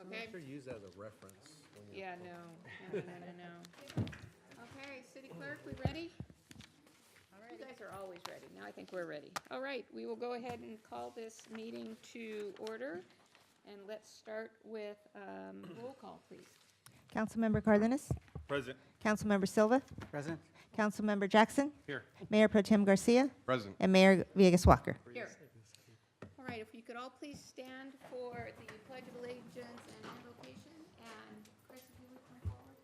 Okay. I'm not sure use that as a reference. When you're Yeah, no. Okay, city clerk, we ready? You guys are always ready. Now I think we're ready. All right, we will go ahead and call this meeting to order. And let's start with roll call, please. Councilmember Cardenas? Present. Councilmember Silva? Present. Councilmember Jackson? Here. Mayor Pro Tem Garcia? Present. And Mayor Villegas-Walker. Here. All right, if you could all please stand for the Pledge of Allegiance and invocation. And Chris, if you would come forward.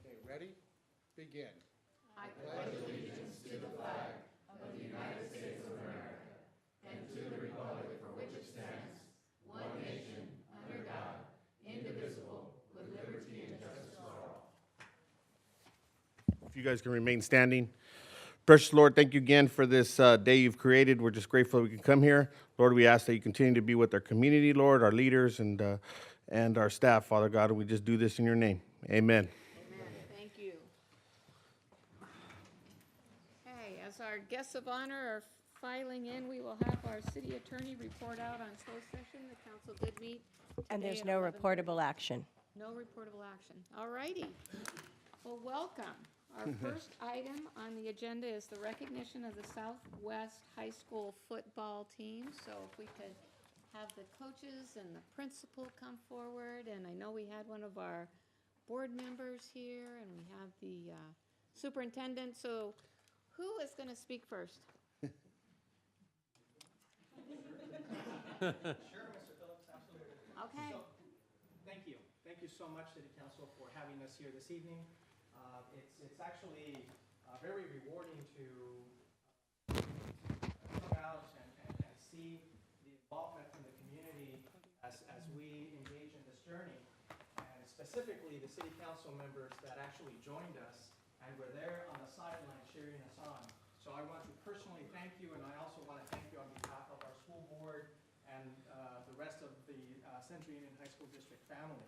Okay, ready? Begin. I If you guys can remain standing. Precious Lord, thank you again for this day you've created. We're just grateful we can come here. Lord, we ask that you continue to be with our community, Lord, our leaders, and our staff, Father God. And we just do this in your name. Amen. Amen. Thank you. Okay, as our guests of honor are filing in, we will have our city attorney report out on closed session. The council did meet And today there's at no 11:30. reportable action. No reportable action. All righty. Well, welcome. Our first item on the agenda is the recognition of the Southwest High School football team. So if we could have the coaches and the principal come forward, and I know we had one of our board members here, and we have the superintendent. So who is going to speak first? Sure, Mr. Phillips, absolutely. Okay. So, thank you. Thank you so much, City Council, for having us here this evening. It's actually very rewarding to come out and see the involvement from the community as we engage in this journey, and specifically the City Council members that actually joined us and were there on the sideline cheering us on. So I want to personally thank you, and I also want to thank you on behalf of our school board and the rest of the Centro High School District family.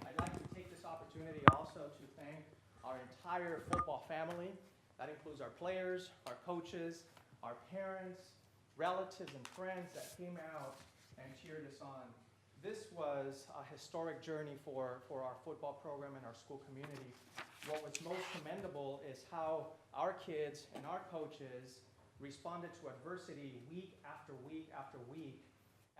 I'd like to take this opportunity also to thank our entire football family. That includes our players, our coaches, our parents, relatives, and friends that came out and cheered us on. This was a historic journey for our football program and our school community. What was most commendable is how our kids and our coaches responded to adversity week after week after week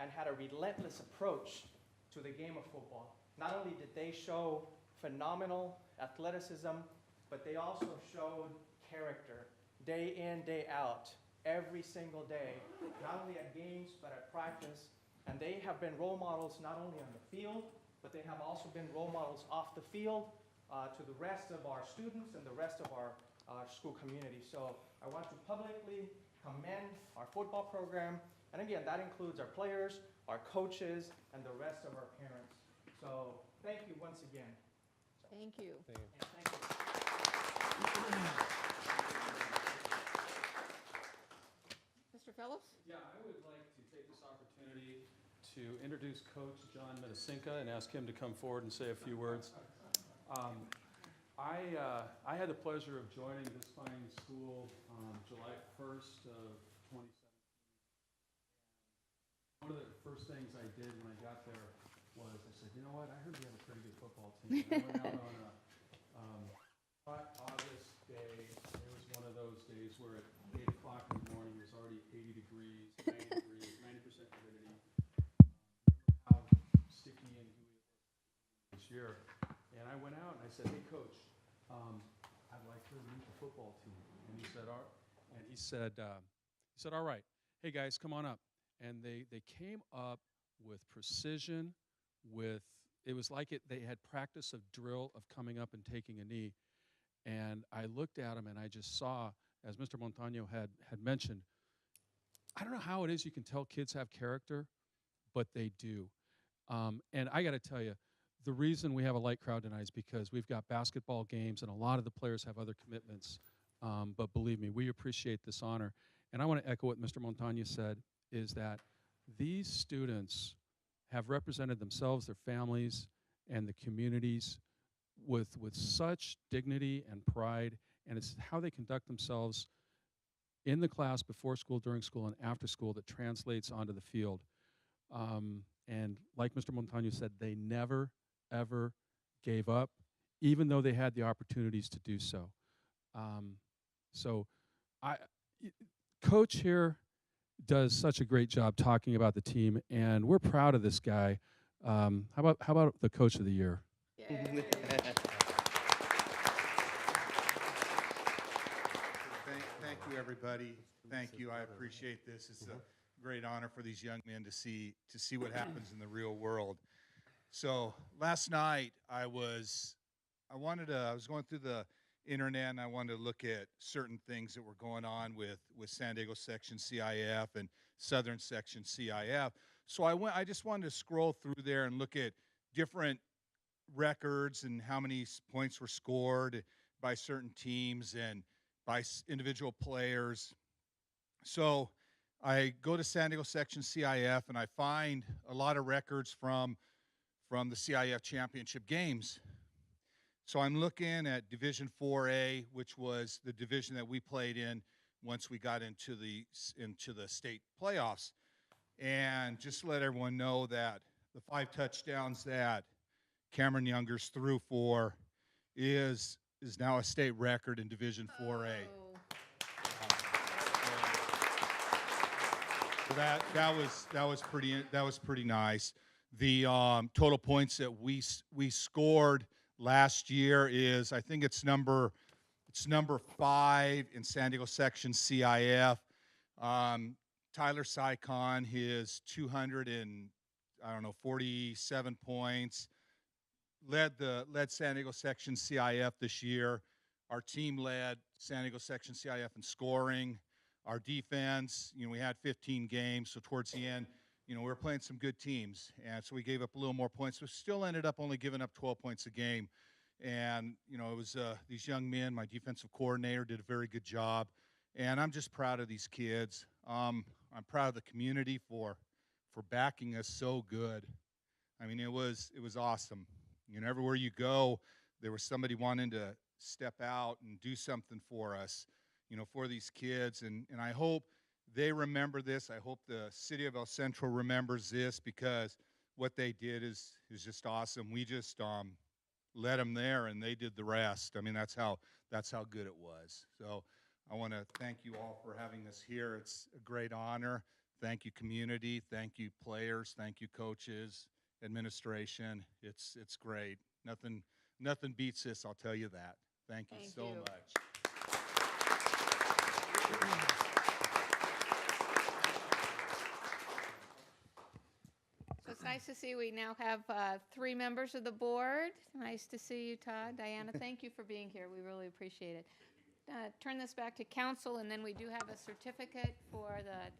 and had a relentless approach to the game of football. Not only did they show phenomenal athleticism, but they also showed character day in, day out, every single day, not only at games, but at practice. And they have been role models not only on the field, but they have also been role models off the field to the rest of our students and the rest of our school community. So I want to publicly commend our football program. And again, that includes our players, our coaches, and the rest of our parents. So thank you once again. Thank you. And thank you. Mr. Phillips? Yeah, I would like to take this opportunity to introduce Coach John Metasinka and ask him to come forward and say a few words. I had the pleasure of joining this fine school July 1st of 2017. One of the first things I did when I got there was I said, you know what, I heard we have a pretty good football team. I went out on a hot August day. It was one of those days where at 8 o'clock in the morning it was already 80 degrees, 90 degrees, 90% humidity. How sticky and gooey it was this year. And I went out and I said, hey, Coach, I'd like to meet the football team. And he said, all right, hey guys, come on up. And they came up with precision, it was like they had practice of drill of coming up and taking a knee. And I looked at them and I just saw, as Mr. Montano had mentioned, I don't know how it is you can tell kids have character, but they do. And I got to tell you, the reason we have a light crowd tonight is because we've got basketball games and a lot of the players have other commitments. But believe me, we appreciate this honor. And I want to echo what Mr. Montano said, is that these students have represented themselves, their families, and the communities with such dignity and pride, and it's how they conduct themselves in the class, before school, during school, and after school that translates onto the field. And like Mr. Montano said, they never ever gave up, even though they had the opportunities to do so. So Coach here does such a great job talking about the team, and we're proud of this guy. How about the Coach of the Year? Yay. Thank you, everybody. Thank you. I appreciate this. It's a great honor for these young men to see what happens in the real world. So last night I was going through the internet, and I wanted to look at certain things that were going on with San Diego Section CIF and Southern Section CIF. So I just wanted to scroll through there and look at different records and how many points were scored by certain teams and by individual players. So I go to San Diego Section CIF, and I find a lot of records from the CIF championship games. So I'm looking at Division 4A, which was the division that we played in once we got into the state playoffs. And just to let everyone know that the 5 touchdowns that Cameron Youngers threw for is now a state record in Division 4A. Oh. So that was pretty nice. The total points that we scored last year is, I think it's number 5 in San Diego Section CIF. Tyler Sycon, his 47 points, led San Diego Section CIF this year. Our team led San Diego Section CIF in scoring. Our defense, we had 15 games, so towards the end, we were playing some good teams, and so we gave up a little more points. We still ended up only giving up 12 points a game. And, it was these young men. My defensive coordinator did a very good job, and I'm just proud of these kids. I'm proud of the community for backing us so good. I mean, it was awesome. Everywhere you go, there was somebody wanting to step out and do something for us, for these kids. And I hope they remember this. I hope the city of El Centro remembers this, because what they did is just awesome. We just led them there, and they did the rest. I mean, that's how good it was. So I want to thank you all for having us here. It's a great honor. Thank you, community. Thank you, players. Thank you, coaches, administration. It's great. Nothing beats this, I'll tell you that. Thank you so much. So it's nice to see we now have 3 members of the board. Nice to see you, Todd. Diana, thank you for being here. We really appreciate it. Turn this back to council, and then we do have a certificate for the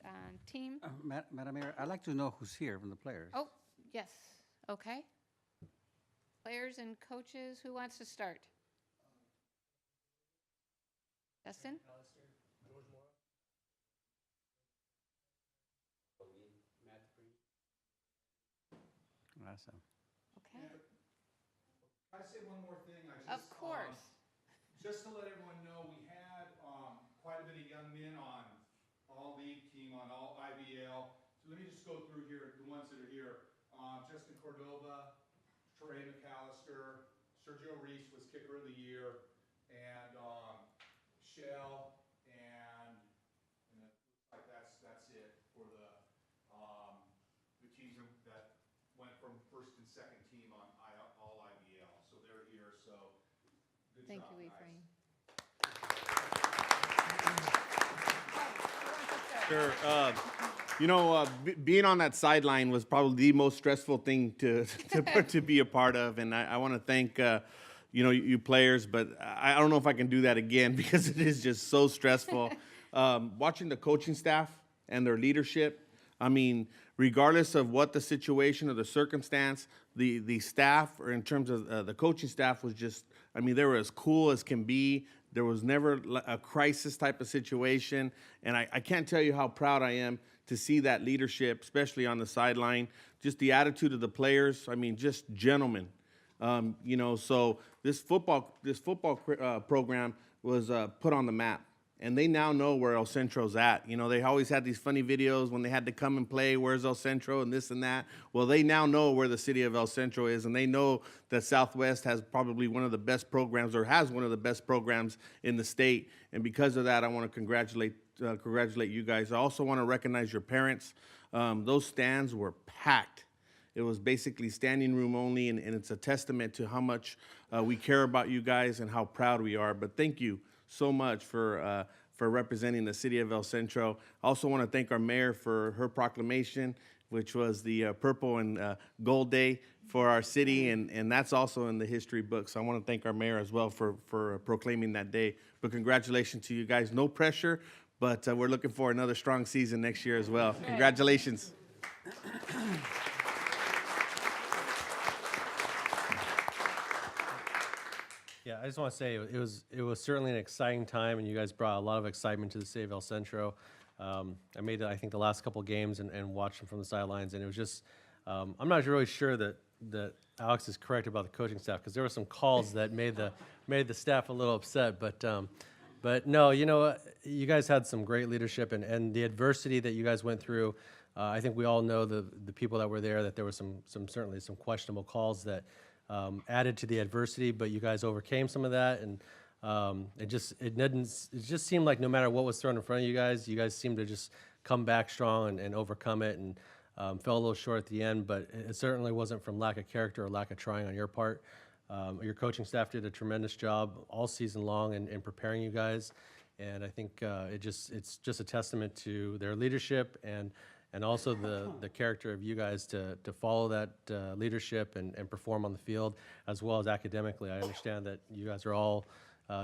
team. Madam Mayor, I'd like to know who's here from the players. Oh, yes. Okay. Players and coaches, who wants to start? Justin? Awesome. Okay. Can I say one more thing? Of course. Just to let everyone know, we had quite a bit of young men on all league team, on all IBL. So let me just go through here, the ones that are here. Justin Cordova, Trey McAllister, Sergio Reese was kicker of the year, and Shell, and it looks like that's it for the teams that went from first and second team on all IBL. So they're here. So good Thank job, you, guys. Ephraim. Sure. Being on that sideline was probably the most stressful thing to be a part of, and I want to thank you players, but I don't know if I can do that again because it is just so stressful. Watching the coaching staff and their leadership, I mean, regardless of what the situation or the circumstance, the staff, or in terms of the coaching staff, was just, I mean, they were as cool as can be. There was never a crisis type of situation, and I can't tell you how proud I am to see that leadership, especially on the sideline. Just the attitude of the players. I mean, just gentlemen. So this football program was put on the map, and they now know where El Centro's at. You know, they always had these funny videos when they had to come and play, where's El Centro and this and that. Well, they now know where the city of El Centro is, and they know that Southwest has probably one of the best programs, or has one of the best programs in the state. And because of that, I want to congratulate you guys. I also want to recognize your parents. Those stands were packed. It was basically standing room only, and it's a testament to how much we care about you guys and how proud we are. But thank you so much for representing the city of El Centro. I also want to thank our mayor for her proclamation, which was the Purple and Gold Day for our city, and that's also in the history books. So I want to thank our mayor as well for proclaiming that day. But congratulations to you guys. No pressure, but we're looking for another strong season next year as well. Congratulations. Yeah, I just want to say it was certainly an exciting time, and you guys brought a lot of excitement to the city of El Centro. I made I think the last couple games and watched them from the sidelines, and it was just I'm not really sure that Alex is correct about the coaching staff, because there were some calls that made the staff a little upset, but no, you know what? You guys had some great leadership, and the adversity that you guys went through. I think we all know the people that were there, that there was certainly some questionable calls that added to the adversity, but you guys overcame some of that, and it just seemed like no matter what was thrown in front of you guys seemed to just come back strong and overcome it, and fell a little short at the end, but it certainly wasn't from lack of character or lack of trying on your part. Your coaching staff did a tremendous job all season long in preparing you guys, and I think it's just a testament to their leadership and also the character of you guys to follow that leadership and perform on the field as well as academically. I understand that you guys are all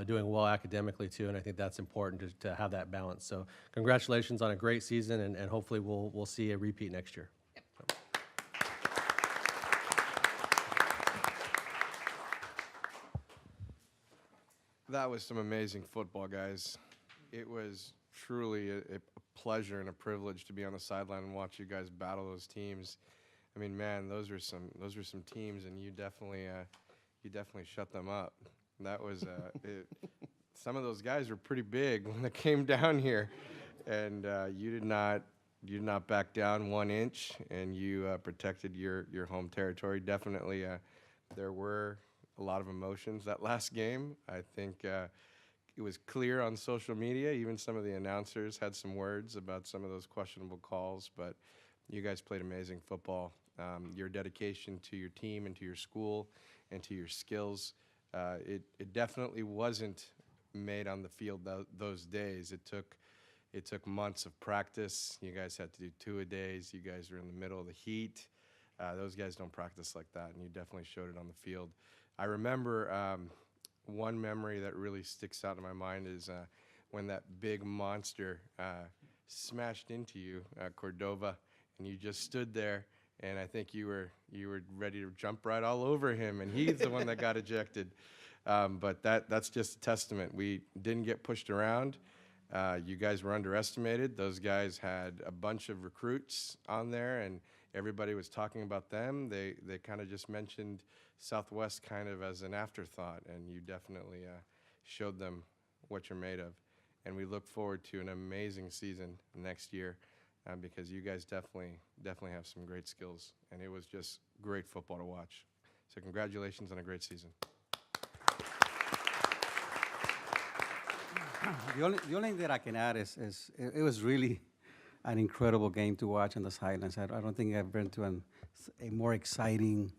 doing well academically too, and I think that's important to have that balance. So congratulations on a great season, and hopefully we'll see a repeat next year. That was some amazing football, guys. It was truly a pleasure and a privilege to be on the sideline and watch you guys battle those teams. I mean, man, those were some teams, and you definitely shut them up. That was some of those guys were pretty big when they came down here, and you did not back down 1 inch, and you protected your home territory. Definitely, there were a lot of emotions that last game. I think it was clear on social media. Even some of the announcers had some words about some of those questionable calls, but you guys played amazing football. Your dedication to your team and to your school and to your skills, it definitely wasn't made on the field those days. It took months of practice. You guys had to do 2-a-days. You guys were in the middle of the heat. Those guys don't practice like that, and you definitely showed it on the field. I remember one memory that really sticks out in my mind is when that big monster smashed into you, Cordova, and you just stood there, and I think you were ready to jump right all over him, and he's the one that got ejected. But that's just a testament. We didn't get pushed around. You guys were underestimated. Those guys had a bunch of recruits on there, and everybody was talking about them. They kind of just mentioned Southwest kind of as an afterthought, and you definitely showed them what you're made of. And we look forward to an amazing season next year because you guys definitely have some great skills, and it was just great football to watch. So congratulations on a great season. The only thing that I can add is it was really an incredible game to watch on the sidelines. I don't think I've been to a more exciting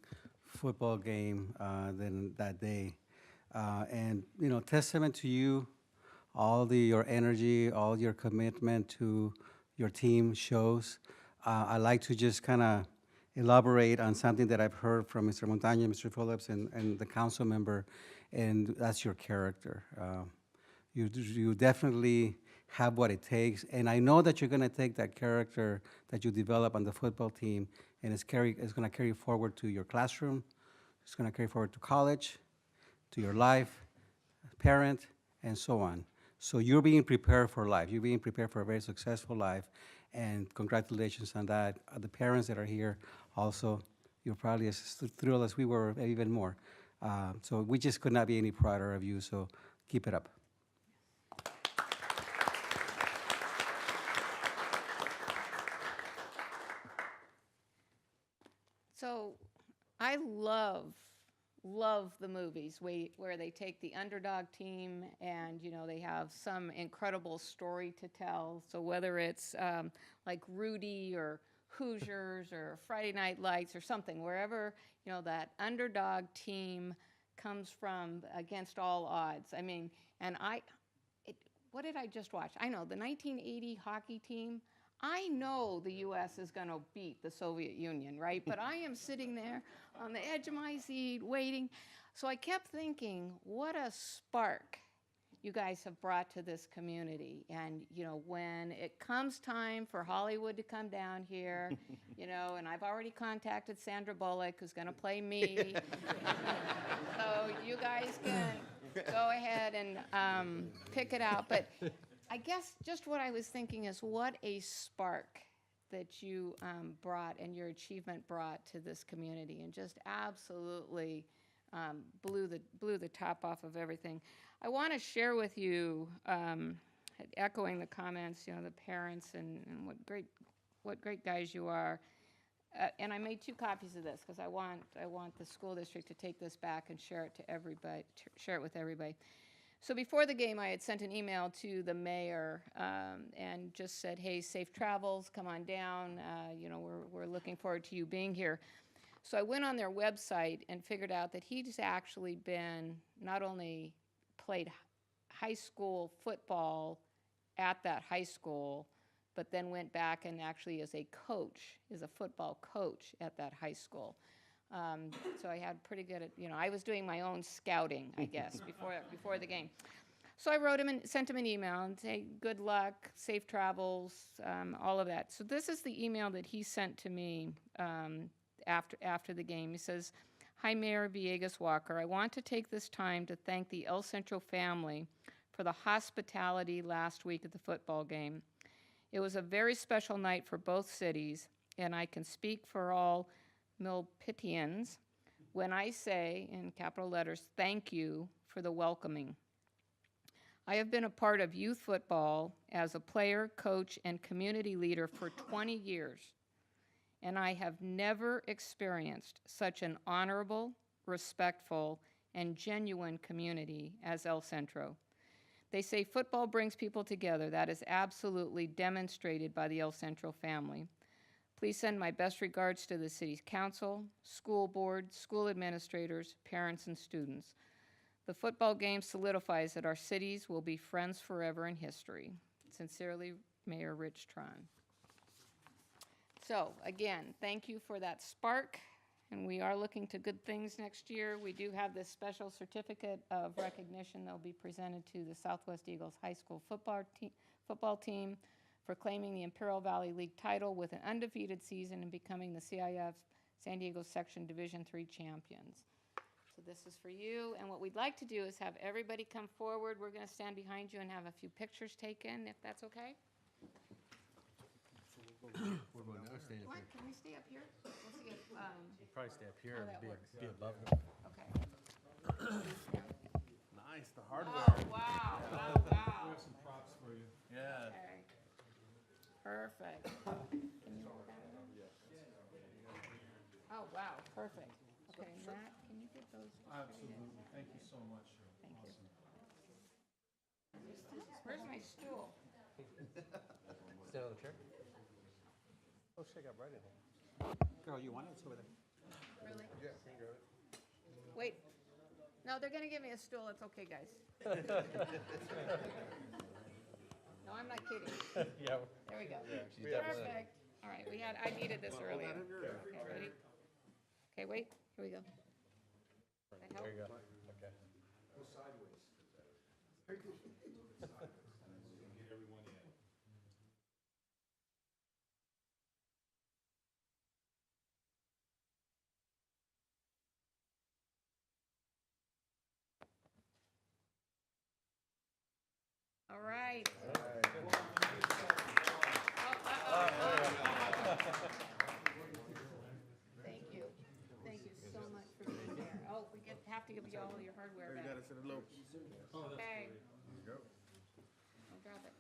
football game than that day. And, you know, testament to you, all your energy, all your commitment to your team shows. I'd like to just kind of elaborate on something that I've heard from Mr. Montaña, Mr. Phillips, and the council member, and that's your character. You definitely have what it takes, and I know that you're going to take that character that you develop on the football team, and it's going to carry forward to your classroom, it's going to carry forward to college, to your life, parent, and so on. So you're being prepared for life. You're being prepared for a very successful life, and congratulations on that. The parents that are here also, you're probably as thrilled as we were, even more. So we just could not be any prouder of you, so keep it up. love the movies where they take the underdog team and, you know, they have some incredible story to tell. So whether it's like Rudy or Hoosiers or Friday Night Lights or something, wherever, you know, that underdog team comes from against all odds. I mean, and what did I just watch? I know, the 1980 hockey team. I know the U.S. is going to beat the Soviet Union, right? But I am sitting there on the edge of my seat waiting. So I kept thinking, what a spark you guys have brought to this community. And, you know, when it comes time for Hollywood to come down here, you know, and I've already contacted Sandra Bullock, who's going to play me. So you guys can go ahead and pick it out. But I guess just what I was thinking is what a spark that you brought and your achievement brought to this community, and just absolutely blew the top off of everything. I want to share with you, echoing the comments, you know, the parents and what great guys you are. And I made 2 copies of this because I want the school district to take this back and share it to everybody, share it with everybody. So before the game, I had sent an email to the mayor and just said, hey, safe travels, come on down. You know, we're looking forward to you being here. So I went on their website and figured out that he's actually been, not only played high school football at that high school, but then went back and actually is a football coach at that high school. So I had pretty good at, you know, I was doing my own scouting, I guess, before the game. So I wrote him and sent him an email and say, good luck, safe travels, all of that. So this is the email that he sent to me after the game. He says, hi, Mayor Villegas Walker. I want to take this time to thank the El Centro family for the hospitality last week at the football game. It was a very special night for both cities, and I can speak for all Milpitians when I say, in capital letters, thank you for the welcoming. I have been a part of youth football as a player, coach, and community leader for 20 years, and I have never experienced such an honorable, respectful, and genuine community as El Centro. They say football brings people together. That is absolutely demonstrated by the El Centro family. Please send my best regards to the city's council, school board, school administrators, parents, and students. The football game solidifies that our cities will be friends forever in history. Sincerely, Mayor Rich Tron. So, again, thank you for that spark, and we are looking to good things next year. We do have this special certificate of recognition that will be presented to the Southwest Eagles High School football team for claiming the Imperial Valley League title with an undefeated season and becoming the CIF San Diego Section Division III champions. So this is for you, and what we'd like to do is have everybody come forward. We're going to stand behind you and have a few pictures taken, if that's okay. We're going now, staying up What, here. can we stay up here? We'll see if, We'll probably stay up here Oh, and that works. be above. okay. Nice, the Oh, hardware. wow, wow, wow. We have some props for you. Yeah. Okay. Perfect. Can you hold that one? Oh, wow, perfect. Okay, Matt, can you get those? Absolutely. Thank you so much. Thank you. Where's my stool? Stand on the chair? Oh, shit, I got right in here. Carol, you want it? It's over there. Really? Yeah. Wait. No, they're gonna give me a stool. It's okay, guys. No, I'm not kidding. Yeah. There we go. she's definitely- Perfect. All right, I needed this earlier. Okay, ready? Okay, wait, here we go. That help? There you go. Okay. All right. Thank you. Thank you so much for being here. Oh, we have to give you all your hardware back. Okay. I'll grab it.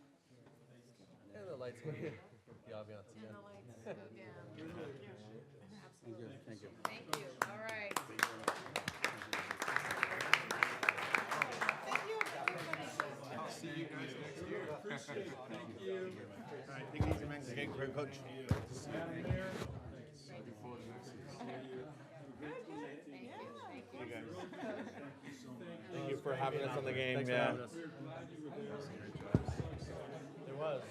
And the lights go down. The ambiance And again. the lights go down. Absolutely. Thank you. Thank you. All right. Coach. Thank you for having us on the game. Thanks for Yeah. having us. There was.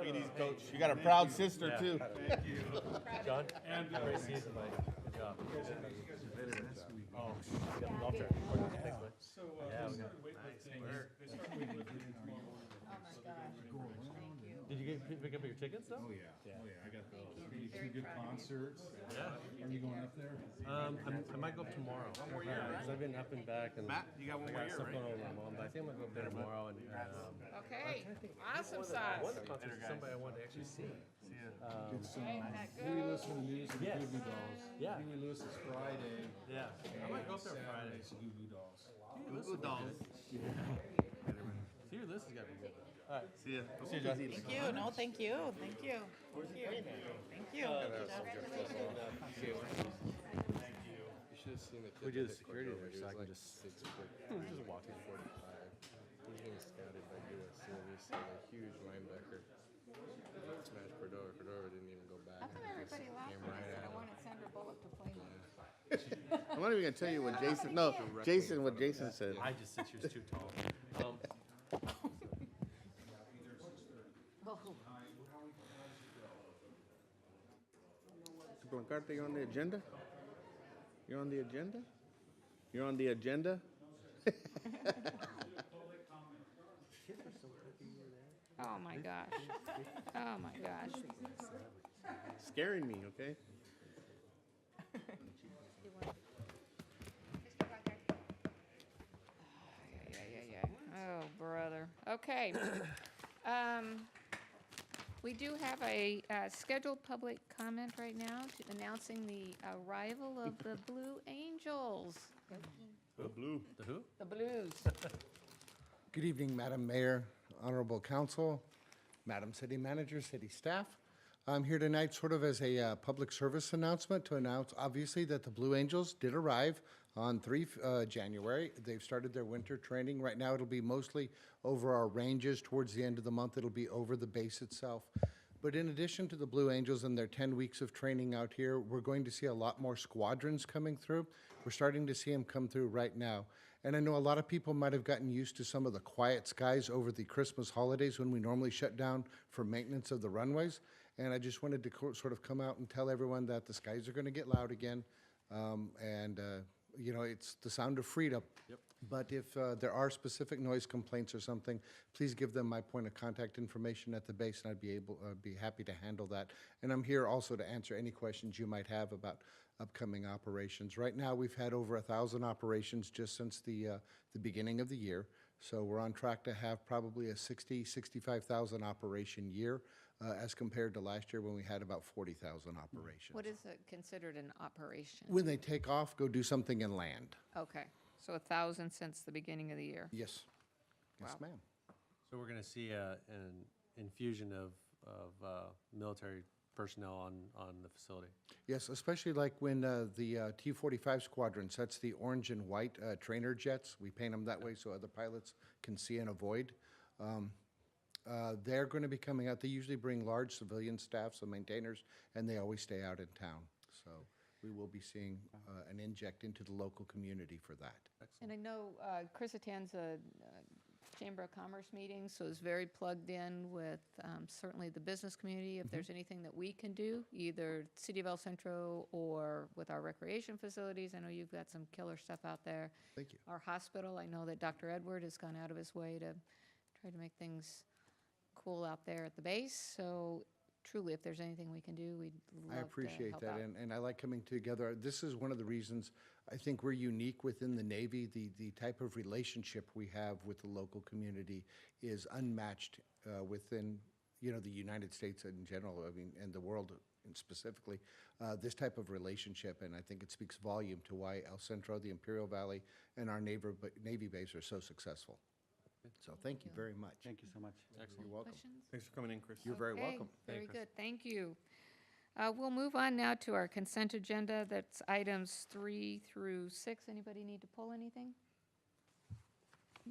Ladies coach, you got a proud sister too. John? Great season, Mike. Good job. Oh, you got the golf trip. Thanks, Mike. Yeah, we got Did you pick up your tickets though? Oh yeah, I got those. Two good concerts. Yeah. Are you going up there? I might go up tomorrow. Because I've been up and back and Matt, you got one more I got year, stuff right? going on with my mom, but I think I'm gonna go up there tomorrow and Okay, awesome sauce. one of the concerts is somebody I wanted to actually see. It's Okay, that Huey goes. Lewis from the News and Yes. the Goo Goo Dolls. Yeah. Huey Lewis is Friday. Yeah. I might go up there on Friday. Saturday's the Goo Goo Dolls. Goo dolls. See, your list has got to be good. All right. See ya. See you, John. Thank you. No, thank you. Thank you. Thank you. Thank you. You should have seen the kid We do that the hit security Cordova. there, He so I was can like just- 6 foot. Just walking 45. He's being scouted by USC, and he's still a huge linebacker. Smashed Cordova. Cordova didn't even go back. How come everybody laughed Came when I right said at I him. wanted Sandra Bullock to play me? I'm not even gonna tell you what Jason. No, Jason. What Jason said. I just said she was too tall. Super Lancarte, you're on the agenda. You're on the agenda. You're on the agenda. Oh my gosh. Oh my gosh. Scaring me. Okay. Oh, brother. Okay. We do have a scheduled public comment right now announcing the arrival of the Blue Angels. The blue. The who? The Blues. Good evening, Madam Mayor, Honorable Council, Madam City Manager, City Staff. I'm here tonight sort of as a public service announcement to announce, obviously, that the Blue Angels did arrive on 3 January. They've started their winter training. Right now, it'll be mostly over our ranges. Towards the end of the month, it'll be over the base itself. But in addition to the Blue Angels and their 10 weeks of training out here, we're going to see a lot more squadrons coming through. We're starting to see them come through right now. And I know a lot of people might have gotten used to some of the quiet skies over the Christmas holidays when we normally shut down for maintenance of the runways. And I just wanted to sort of come out and tell everyone that the skies are going to get loud again. You know, it's the sound of freedom. Yep. But if there are specific noise complaints or something, please give them my point of contact information at the base, and I'd be happy to handle that. And I'm here also to answer any questions you might have about upcoming operations. Right now, we've had over 1,000 operations just since the beginning of the year. So we're on track to have probably a 65,000 operation year as compared to last year when we had about 40,000 operations. What is considered an operation? When they take off, go do something in land. Okay, so 1,000 since the beginning of the year. Yes. Yes, Wow. ma'am. So we're going to see an infusion of military personnel on the facility. Yes, especially like when the T-45 squadrons, that's the orange and white trainer jets. We paint them that way so other pilots can see and avoid. They're going to be coming out. They usually bring large civilian staff, so maintainers, and they always stay out in town. So we will be seeing an inject into the local community for that. And I know Chris attends a Chamber of Commerce meeting, so is very plugged in with certainly the business community. If there's anything that we can do, either City of El Centro or with our recreation facilities, I know you've got some killer stuff out there. Thank you. Our hospital, I know that Dr. Edward has gone out of his way to try to make things cool out there at the base. So truly, if there's anything we can do, we'd love to I appreciate help that, out. and I like coming together. This is one of the reasons I think we're unique within the Navy. The type of relationship we have with the local community is unmatched within, you know, the United States in general, I mean, and the world specifically. This type of relationship, and I think it speaks volume to why El Centro, the Imperial Valley, and our Navy base are so successful. So thank you very much. Thank you so much. You're welcome. Questions? Thanks for coming in, Chris. You're very Okay, welcome. Very good, thank you. We'll move on now to our consent agenda. That's items 3 through 6. Anybody need to pull anything?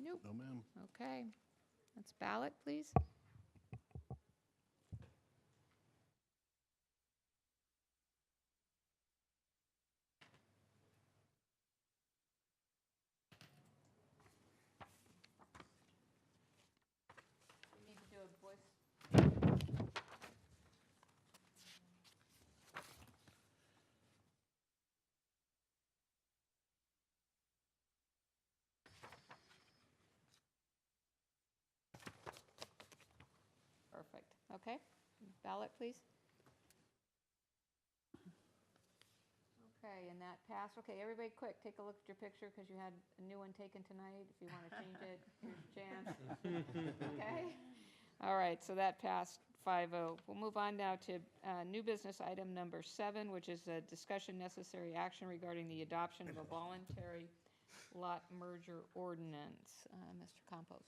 Nope. No, ma'am. Okay. Let's ballot, please. We need to do a voice. Perfect. Okay. Ballot, please. Okay, and that passed. Okay, everybody quick, take a look at your picture because you had a new one taken tonight. If you want to change it, here's your chance. Okay? All right, so that passed 5-0. We'll move on now to new business item number 7, which is a discussion necessary action regarding the adoption of a voluntary lot merger ordinance. Mr. Campos.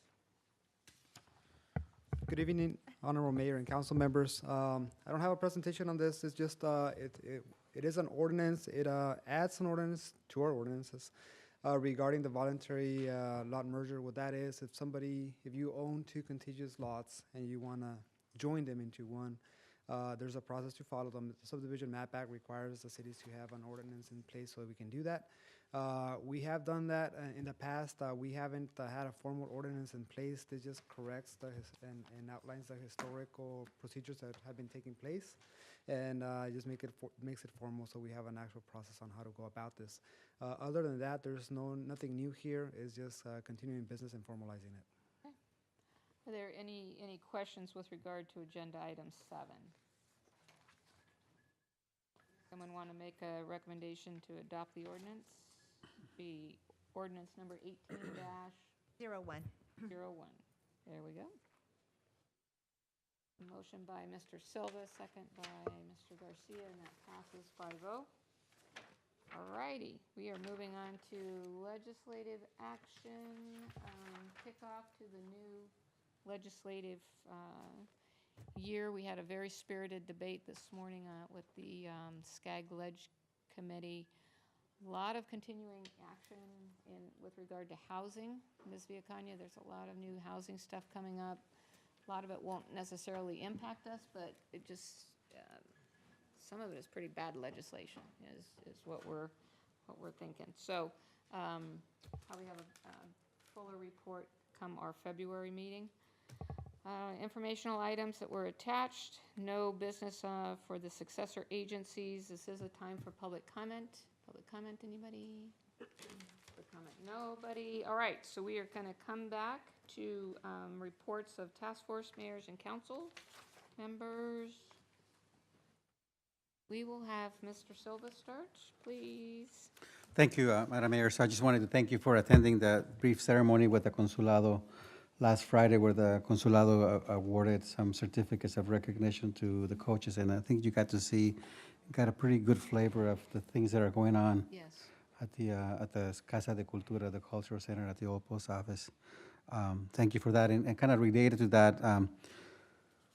Good evening, Honorable Mayor and council members. I don't have a presentation on this. It's just, it is an ordinance. It adds an ordinance to our ordinances regarding the voluntary lot merger. What that is, if you own 2 contiguous lots and you want to join them into one, there's a process to follow. The Subdivision Map Act requires the cities to have an ordinance in place so we can do that. We have done that in the past. We haven't had a formal ordinance in place. This just corrects and outlines the historical procedures that have been taking place, and just makes it formal so we have an actual process on how to go about this. Other than that, there's nothing new here. It's just continuing business and formalizing it. Okay. Are there any questions with regard to agenda item 7? Someone want to make a recommendation to adopt the ordinance? Be ordinance number 18-01. 01. There we go. Motion by Mr. Silva, second by Mr. Garcia, and that passes 5-0. All righty, we are moving on to legislative action, kickoff to the new legislative year. We had a very spirited debate this morning with the SCAG Ledge Committee. A lot of continuing action with regard to housing. Ms. Villacana, there's a lot of new housing stuff coming up. A lot of it won't necessarily impact us, but it just, some of it is pretty bad legislation, is what we're thinking. So probably have a fuller report come our February meeting. Informational items that were attached. No business for the successor agencies. This is a time for public comment. Public comment, anybody? Public comment, nobody. All right, so we are going to come back to reports of task force mayors and council members. We will have Mr. Silva start, please. Thank you, Madam Mayor. So I just wanted to thank you for attending the brief ceremony with the Consulado last Friday, where the Consulado awarded some certificates of recognition to the coaches, and I think you got a pretty good flavor of the things that are going on. Yes. At the Casa de Cultura, the Cultural Center at the old post office. Thank you for that. And kind of related to that,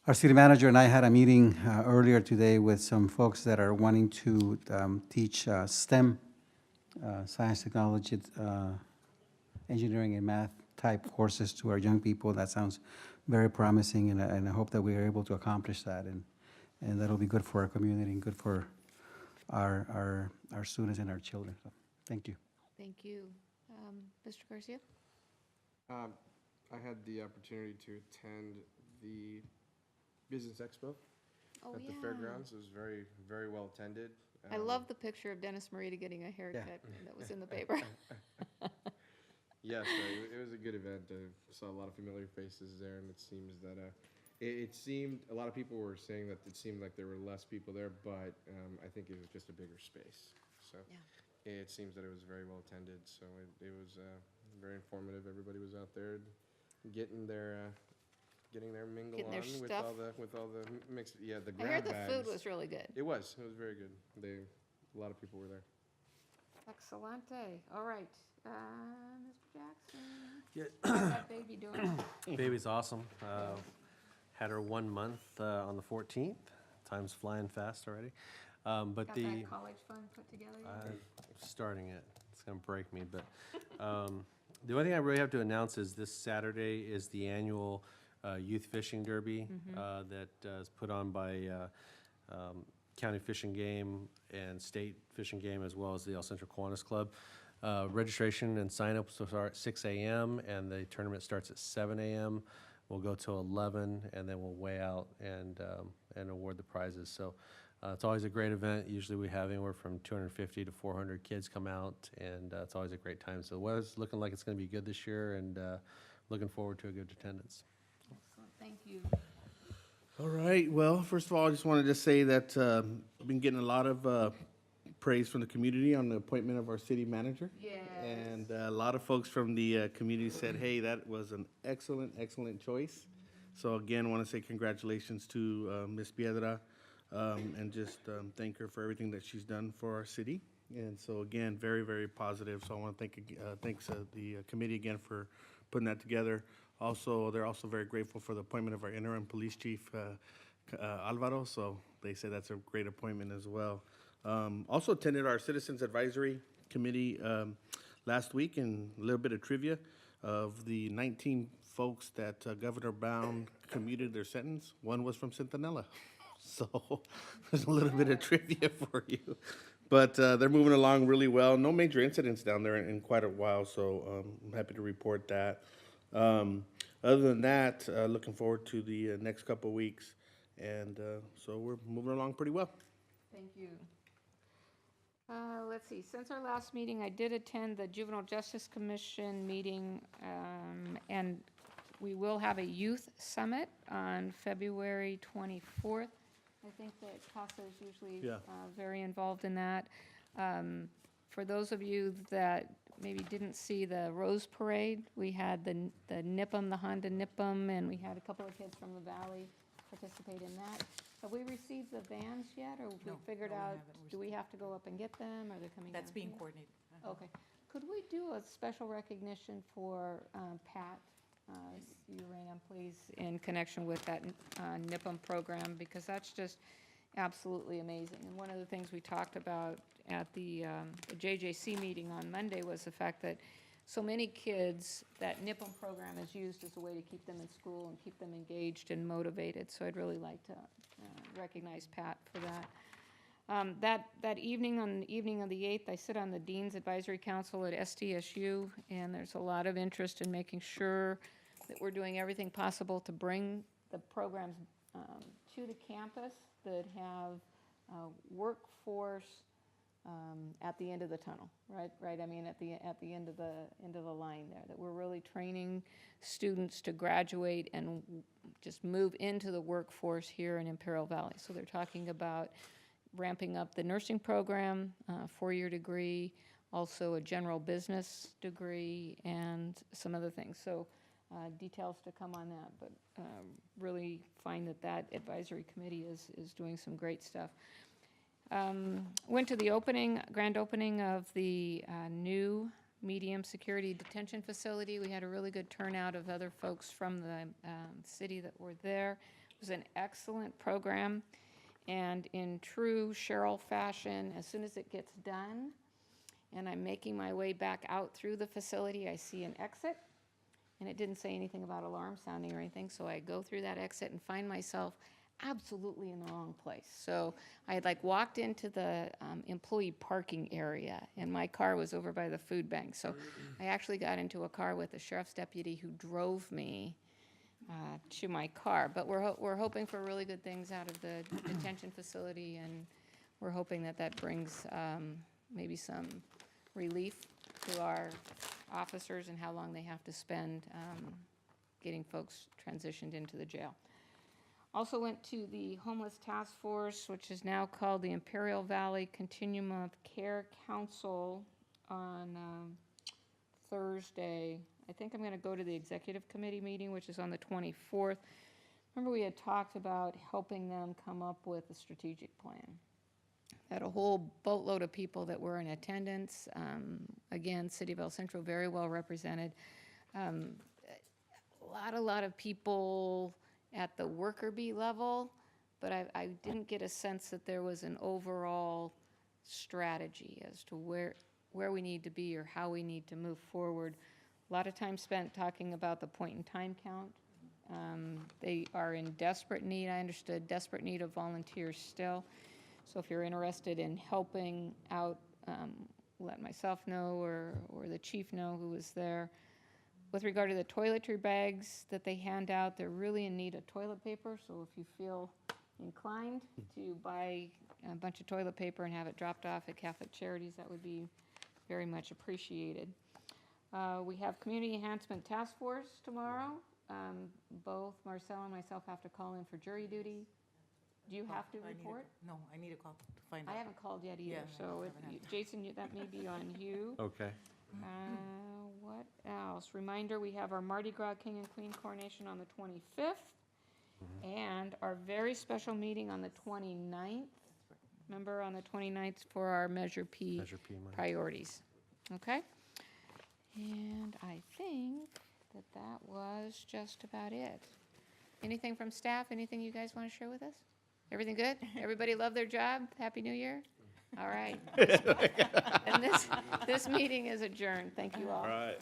our city manager and I had a meeting earlier today with some folks that are wanting to teach STEM, science, technology, engineering, and math type courses to our young people. That sounds very promising, and I hope that we are able to accomplish that, and that'll be good for our community and good for our students and our children. So, thank you. Thank you. Mr. Garcia? I had the opportunity to attend the Business Expo at the fairgrounds. It was very, very well attended. I love the picture of Dennis Morita getting a haircut that was in the paper. Yes, it was a good event. I saw a lot of familiar faces there, and it seems that it seemed a lot of people were saying that it seemed like there were less people there, but I think it was just a bigger space. So it seems that it was very well attended. So it was very informative. Everybody was out there getting their mingle Getting their on with stuff. all the mixed the I grab heard the bags. food was really good. It was very good. A lot of people were there. Excellente. All right. Mr. Jackson? Yeah. How's that baby doing? Baby's awesome. Had her 1 month on the 14th. Time's flying fast already. But Got the that college fund put together yet? starting it. It's gonna break me, but The only thing I really have to announce is this Saturday is the annual Youth Fishing Derby that is put on by County Fish and Game and State Fish and Game, as well as the El Centro Kiwanis Club. Registration and sign-ups will start at 6 a.m. and the tournament starts at 7 a.m. We'll go till 11, and then we'll weigh out and award the prizes. So it's always a great event. Usually we have anywhere from 250 to 400 kids come out, and it's always a great time. So the weather's looking like it's going to be good this year, and looking forward to a good attendance. Excellent, thank you. All right. Well, first of all, I just wanted to say that I've been getting a lot of praise from the community on the appointment of our city manager. Yes. And a lot of folks from the community said, hey, that was an excellent, excellent choice. So again, I want to say congratulations to Ms. Piedra and just thank her for everything that she's done for our city. And so again, very, very positive. So I want to thanks the committee again for putting that together. Also, they're also very grateful for the appointment of our interim police chief, Alvaro. So they say that's a great appointment as well. Also attended our Citizens Advisory Committee last week, and a little bit of trivia of the 19 folks that Governor Brown commuted their sentence. One was from Centinela. So there's a little bit of trivia for you. But they're moving along really well. No major incidents down there in quite a while, so I'm happy to report that. Other than that, looking forward to the next couple of weeks. And so we're moving along pretty well. Thank you. Let's see, since our last meeting, I did attend the Juvenile Justice Commission meeting, and we will have a youth summit on February 24th. I think that CASA is usually very involved in that. For those of you that maybe didn't see the Rose Parade, we had the NIPM, the Honda NIPM, and we had a couple of kids from the Valley participate in that. Have we received the vans yet, or we figured no, we out, haven't do we have to go up and get them, or they're coming down That's being here? coordinated. Okay. Could we do a special recognition for Pat Urana, please, in connection with that NIPM program, because that's just absolutely amazing. And one of the things we talked about at the JJC meeting on Monday was the fact that so many kids, that NIPM program is used as a way to keep them in school and keep them engaged and motivated. So I'd really like to recognize Pat for that. That evening, on the evening of the 8th, I sit on the Dean's Advisory Council at SDSU, and there's a lot of interest in making sure that we're doing everything possible to bring the programs to the campus that have workforce at the end of the tunnel, right? I mean, at the end of the line there, that we're really training students to graduate and just move into the workforce here in Imperial Valley. So they're talking about ramping up the nursing program, 4-year degree, also a general business degree, and some other things. So details to come on that, but really find that advisory committee is doing some great stuff. Went to the grand opening of the new medium security detention facility. We had a really good turnout of other folks from the city that were there. It was an excellent program, and in true Cheryl fashion, as soon as it gets done and I'm making my way back out through the facility, I see an exit, and it didn't say anything about alarm sounding or anything, so I go through that exit and find myself absolutely in the wrong place. So I had walked into the employee parking area, and my car was over by the food bank. So I actually got into a car with a sheriff's deputy who drove me to my car. But we're hoping for really good things out of the detention facility, and we're hoping that brings maybe some relief to our officers and how long they have to spend getting folks transitioned into the jail. Also went to the Homeless Task Force, which is now called the Imperial Valley Continuum of Care Council on Thursday. I think I'm going to go to the executive committee meeting, which is on the 24th. Remember, we had talked about helping them come up with a strategic plan. Had a whole boatload of people that were in attendance. Again, City of El Centro very well represented. A lot of people at the worker bee level, but I didn't get a sense that there was an overall strategy as to where we need to be or how we need to move forward. A lot of time spent talking about the point-in-time count. They are in desperate need, I understood, desperate need of volunteers still. So if you're interested in helping out, let myself know or the chief know who was there. With regard to the toiletry bags that they hand out, they're really in need of toilet paper. So if you feel inclined to buy a bunch of toilet paper and have it dropped off at Catholic Charities, that would be very much appreciated. We have Community Enhancement Task Force tomorrow. Both Marcel and myself have to call in for jury duty. Do you have to report? No, I need a call to find I out. haven't called yet either, Yeah, so Jason, that may be on you. Okay. What else? Reminder, we have our Mardi Gras King and Queen coronation on the 25th, and our very special meeting on the 29th. Remember, on the 29th for our Measure P Measure P money. priorities. Okay? And I think that was just about it. Anything from staff? Anything you guys want to share with us? Everything good? Everybody love their job? Happy New Year? All right. And this meeting is adjourned. Thank you all. All right.